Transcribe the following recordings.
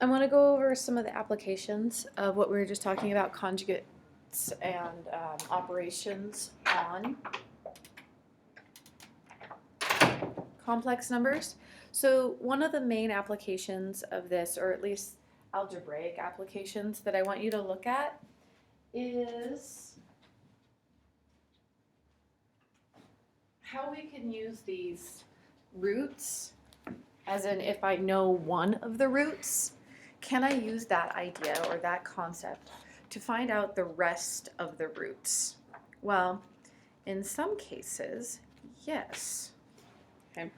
I want to go over some of the applications of what we were just talking about, conjugates and operations on complex numbers. So one of the main applications of this, or at least algebraic applications that I want you to look at, is how we can use these roots, as in if I know one of the roots, can I use that idea or that concept to find out the rest of the roots? Well, in some cases, yes. Okay.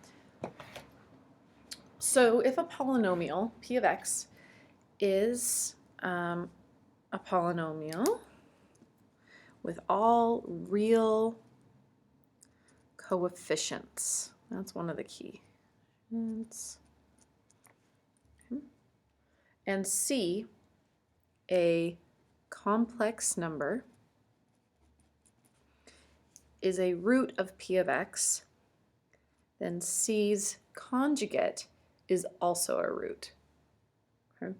So if a polynomial, p of x, is a polynomial with all real coefficients, that's one of the key. And C, a complex number, is a root of p of x, then C's conjugate is also a root. Okay.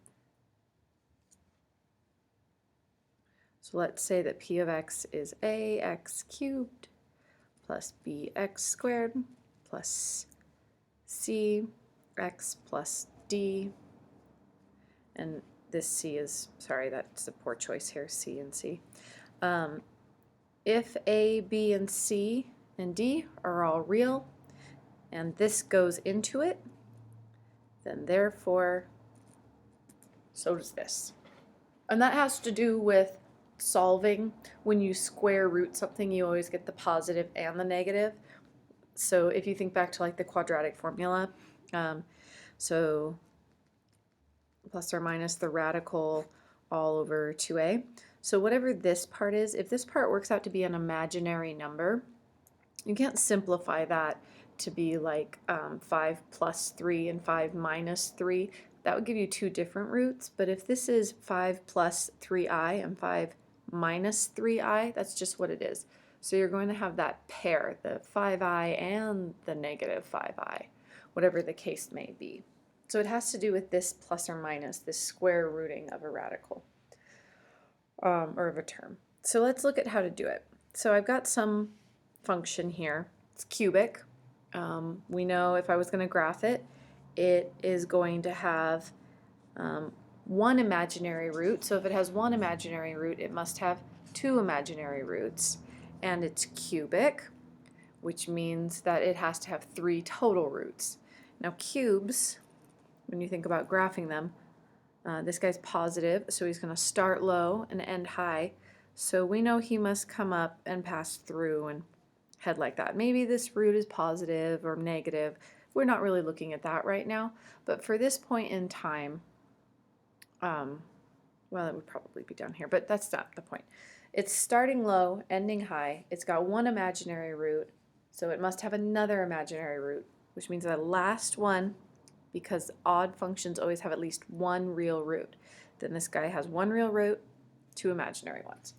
So let's say that p of x is ax cubed plus bx squared plus cx plus d. And this c is, sorry, that's a poor choice here, c and c. If a, b, and c and d are all real, and this goes into it, then therefore, so does this. And that has to do with solving. When you square root something, you always get the positive and the negative. So if you think back to like the quadratic formula, so plus or minus the radical all over 2a. So whatever this part is, if this part works out to be an imaginary number, you can't simplify that to be like 5 plus 3 and 5 minus 3. That would give you two different roots. But if this is 5 plus 3i and 5 minus 3i, that's just what it is. So you're going to have that pair, the 5i and the negative 5i, whatever the case may be. So it has to do with this plus or minus, this square rooting of a radical, or of a term. So let's look at how to do it. So I've got some function here. It's cubic. We know if I was going to graph it, it is going to have one imaginary root. So if it has one imaginary root, it must have two imaginary roots. And it's cubic, which means that it has to have three total roots. Now cubes, when you think about graphing them, this guy's positive, so he's going to start low and end high. So we know he must come up and pass through and head like that. Maybe this root is positive or negative. We're not really looking at that right now, but for this point in time, well, it would probably be down here, but that's not the point. It's starting low, ending high. It's got one imaginary root, so it must have another imaginary root, which means the last one, because odd functions always have at least one real root. Then this guy has one real root, two imaginary ones.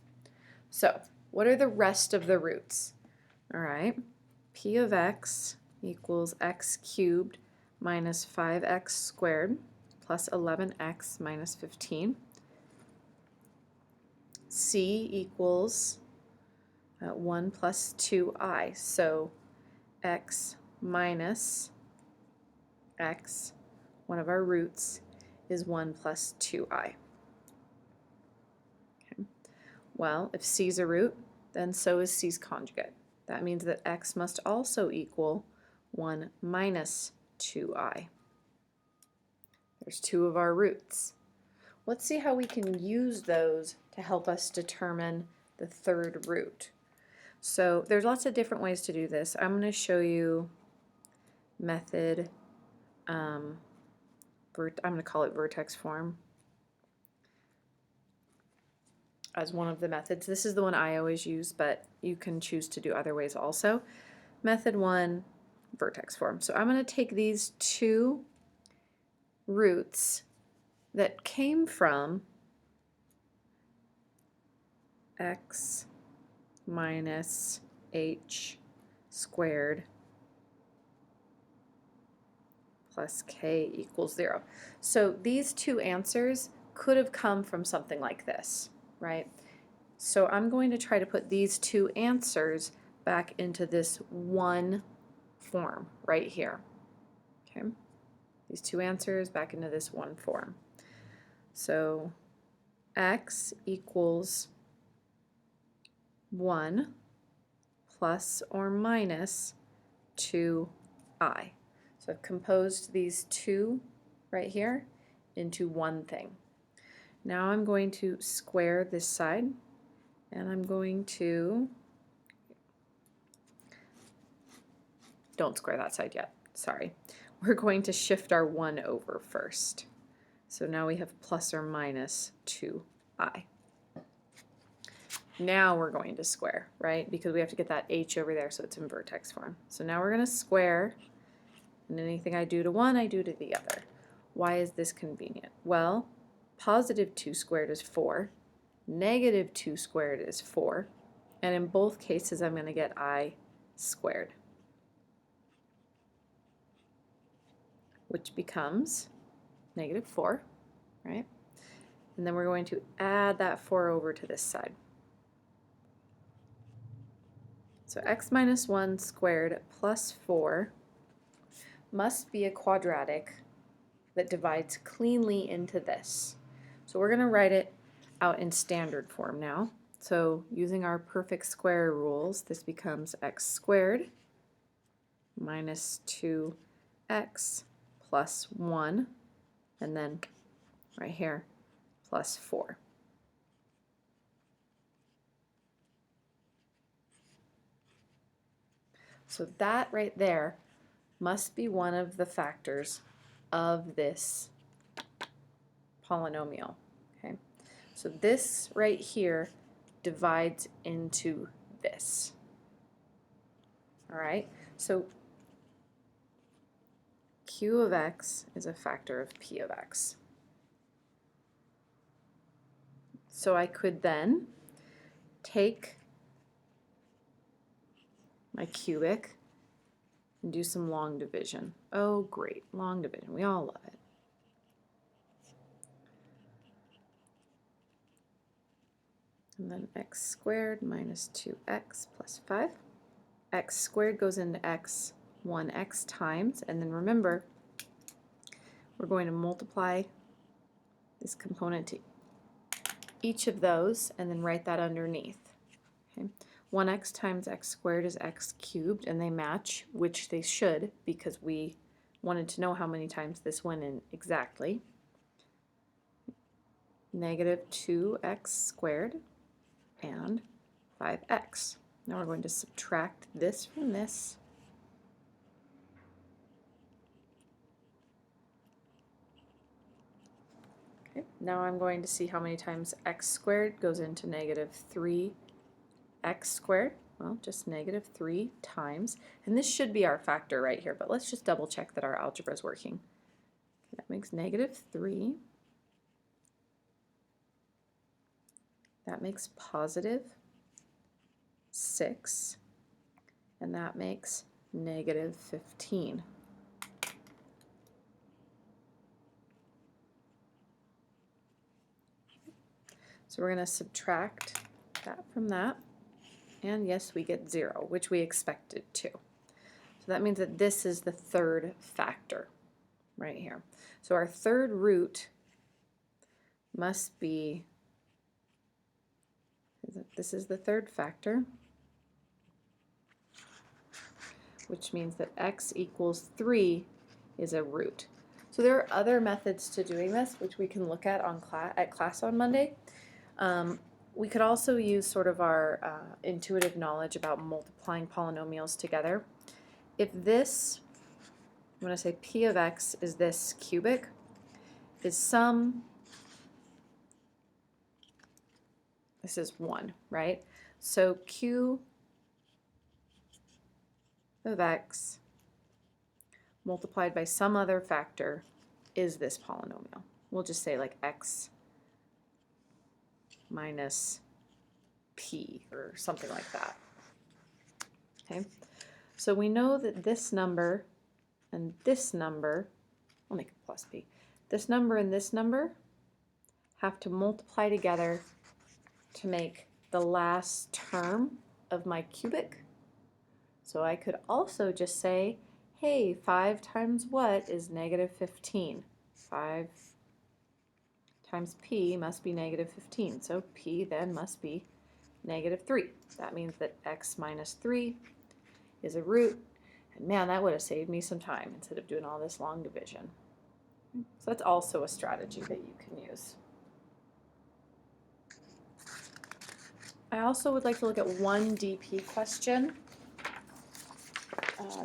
So what are the rest of the roots? All right, p of x equals x cubed minus 5x squared plus 11x minus 15. C equals 1 plus 2i, so x minus x, one of our roots, is 1 plus 2i. Okay. Well, if c is a root, then so is c's conjugate. That means that x must also equal 1 minus 2i. There's two of our roots. Let's see how we can use those to help us determine the third root. So there's lots of different ways to do this. I'm going to show you method, I'm going to call it vertex form as one of the methods. This is the one I always use, but you can choose to do other ways also. Method 1, vertex form. So I'm going to take these two roots that came from x minus h squared plus k equals 0. So these two answers could have come from something like this, right? So I'm going to try to put these two answers back into this one form right here. Okay, these two answers back into this one form. So x equals 1 plus or minus 2i. So I've composed these two right here into one thing. Now I'm going to square this side, and I'm going to, don't square that side yet, sorry. We're going to shift our 1 over first. So now we have plus or minus 2i. Now we're going to square, right? Because we have to get that h over there so it's in vertex form. So now we're going to square, and anything I do to one, I do to the other. Why is this convenient? Well, positive 2 squared is 4, negative 2 squared is 4, and in both cases I'm going to get I squared, which becomes negative 4, right? And then we're going to add that 4 over to this side. So x minus 1 squared plus 4 must be a quadratic that divides cleanly into this. So we're going to write it out in standard form now. So using our perfect square rules, this becomes x squared minus 2x plus 1, and then right here plus 4. So that right there must be one of the factors of this polynomial. Okay, so this right here divides into this. All right, so q of x is a factor of p of x. So I could then take my cubic and do some long division. Oh great, long division, we all love it. And then x squared minus 2x plus 5. X squared goes into x 1x times, and then remember, we're going to multiply this component to each of those and then write that underneath. Okay. 1x times x squared is x cubed, and they match, which they should because we wanted to know how many times this went in exactly. Negative 2x squared and 5x. Now we're going to subtract this from this. Okay, now I'm going to see how many times x squared goes into negative 3x squared. Well, just negative 3 times. And this should be our factor right here, but let's just double check that our algebra is working. Okay, that makes negative 3. That makes positive 6. And that makes negative 15. So we're going to subtract that from that. And yes, we get 0, which we expected to. So that means that this is the third factor right here. So our third root must be, this is the third factor, which means that x equals 3 is a root. So there are other methods to doing this, which we can look at at class on Monday. We could also use sort of our intuitive knowledge about multiplying polynomials together. If this, when I say p of x is this cubic, is some, this is 1, right? So q of x multiplied by some other factor is this polynomial. We'll just say like x minus p or something like that. Okay, so we know that this number and this number I'll make it plus b. This number and this number have to multiply together to make the last term of my cubic. So I could also just say, hey, 5 times what is negative 15? 5 times p must be negative 15. So p then must be negative 3. That means that x minus 3 is a root. And man, that would have saved me some time instead of doing all this long division. So that's also a strategy that you can use. I also would like to look at one DP question.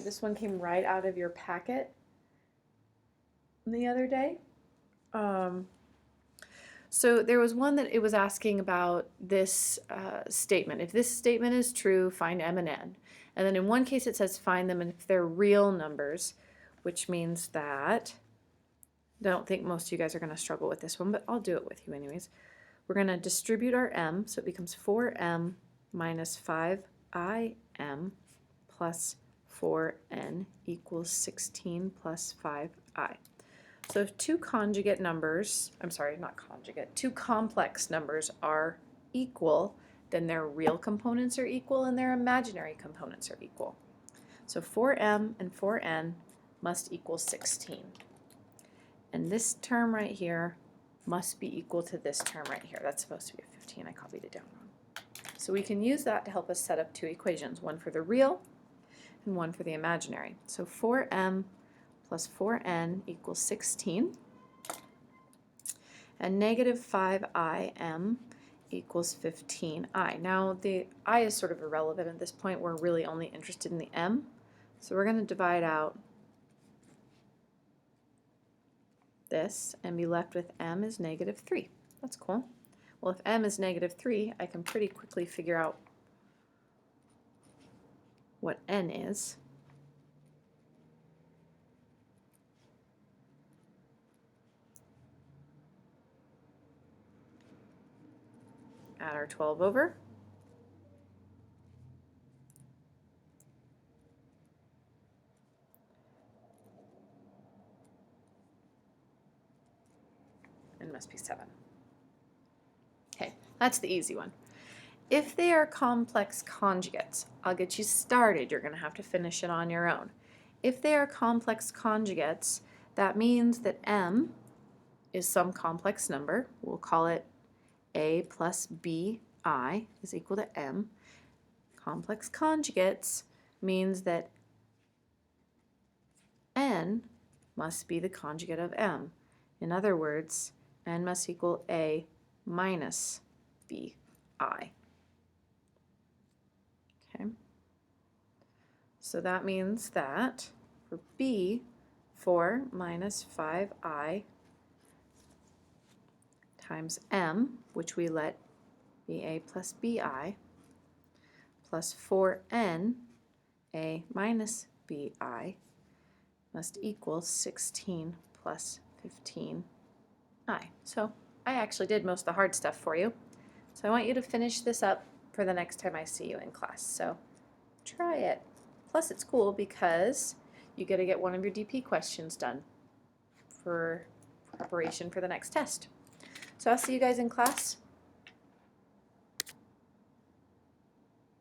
This one came right out of your packet the other day. So there was one that it was asking about this statement. If this statement is true, find m and n. And then in one case it says find them if they're real numbers, which means that, I don't think most of you guys are going to struggle with this one, but I'll do it with you anyways. We're going to distribute our m, so it becomes 4m minus 5im plus 4n equals 16 plus 5i. So if two conjugate numbers, two complex numbers are equal, then their real components are equal and their imaginary components are equal. So 4m and 4n must equal 16. And this term right here must be equal to this term right here. That's supposed to be a 15. I copied it down wrong. So we can use that to help us set up two equations, one for the real and one for the imaginary. So 4m plus 4n equals 16, and negative 5im equals 15i. Now the I is sort of irrelevant at this point. We're really only interested in the m. So we're going to divide out this and be left with m is negative 3. That's cool. Well, if m is negative 3, I can pretty quickly figure out what n is. Add our 12 over. N must be 7. Okay, that's the easy one. If they are complex conjugates, I'll get you started. You're going to have to finish it on your own. If they are complex conjugates, that means that m is some complex number. We'll call it a plus bi is equal to m. Complex conjugates means that n must be the conjugate of m. In other words, n must equal a minus bi. Okay. So that means that for b, 4 minus 5i times m, which we let be a plus bi, plus 4n, a minus bi, must equal 16 plus 15i. So I actually did most of the hard stuff for you. So I want you to finish this up for the next time I see you in class. So try it. Plus it's cool because you get to get one of your DP questions done for preparation for the next test. So I'll see you guys in class.